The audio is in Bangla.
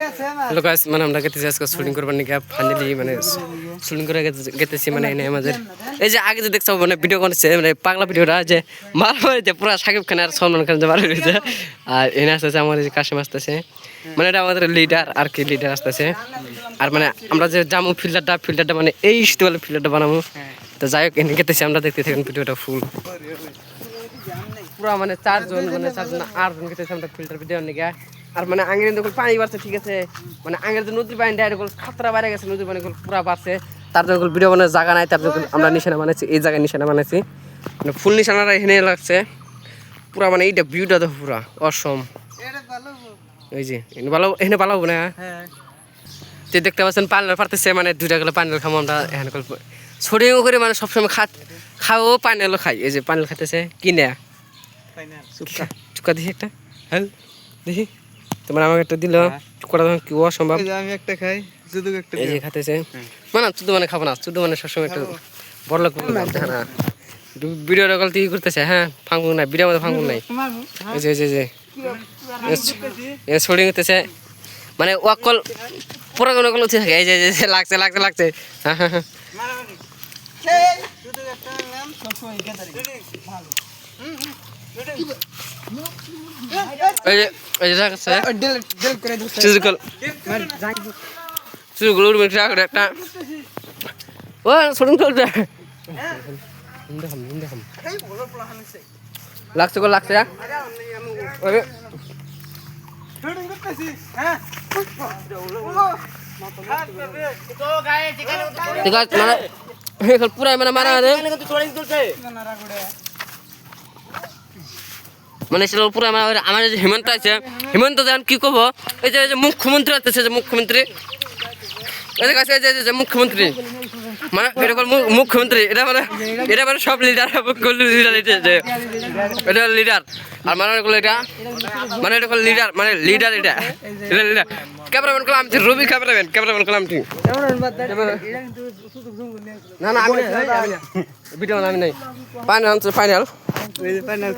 হ্যালো গাইস, মানে আমরা গেতেছি আজকে শুটিং করবার নাকি ফাইনালি মানে শুটিং করে গেতেছি মানে এনে আমাদের এই যে আগে যে দেখছো মানে ভিডিও করছে মানে পাগলা ভিডিওটা যে মারা হয়েছে পুরো সাকিব খান আর সলমান খান যে মারা হয়েছে। আর এনে আসতেছে আমার এই কাশিম আসতেছে, মানে এটা আমাদের লিডার আর কি লিডার আসতেছে। আর মানে আমরা যে জামু ফিল্টারটা মানে এই স্টেবল ফিল্টারটা বানাবো। তো যাই হোক এনে গেতেছি আমরা, দেখতে থাকুন ভিডিওটা ফুল পুরা মানে চারজন 8জন গেতেছি আমরা ফিল্টার ভিডিও নিয়ে। আর মানে আঙের যখন পানি বাড়ছে ঠিক আছে, মানে আঙের যে নদীর পানি ডাইরেক্ট খাতরা বাইরে গেছে, নদীর পানি পুরা বাড়ছে। তার জন্য ভিডিও বানানোর জায়গা নাই, তার জন্য আমরা নিশানা বানাইছি, এই জায়গায় নিশানা বানাইছি, মানে ফুল নিশানাটা এখানে লাগছে পুরা। মানে এইটা ভিউটা তো পুরা অসম, এই যে ভালো এখানে ভালো হবে না। যে দেখতে পাচ্ছেন পানির পারতেছে, মানে 2টা গেলে পানির খাবো আমরা এখানে ছড়িয়ে করে, মানে সবসময় খাও পানির খাই। এই যে পানির খাইতেছে কিনে চুকা দেখি একটা, হ্যাঁ দেখি তোমার আমাকে একটা দিল চুকাটা কি অসম্ভব। আমি একটা খাই, শুধু একটা এই যে খাইতেছে মানে শুধু মানে খাবো না, শুধু মানে সবসময় একটু বড় লোক না ভিডিও রেকল তুই করতেছে। হ্যাঁ ফাঙ্গুন নাই ভিডিওর মধ্যে, ফাঙ্গুন নাই। এই যে এই ছড়িয়ে গেতেছে মানে ওয়াকল পুরো কোনো কল উঠে থাকে। এই যে লাগছে হ্যাঁ হ্যাঁ হ্যাঁ একটা ও শুটিং চলছে, লাগছে পুরা মানে মারা মানে সেটা পুরো আমার যে হেমন্ত আছে, হেমন্ত যেমন কি করবো, এই যে মুখ্যমন্ত্রী আছে, যে মুখ্যমন্ত্রী মুখ্যমন্ত্রী মানে এরকম মুখ্যমন্ত্রী, এটা মানে সব লিডার এটা লিডার। আর মানে এটা মানে এটা লিডার, মানে লিডার এটা লিডার। ক্যামেরাম্যান করলাম রবি, ক্যামেরাম্যান করলাম ঠিক না আমি ভিডিও আমি নাই ফাইনাল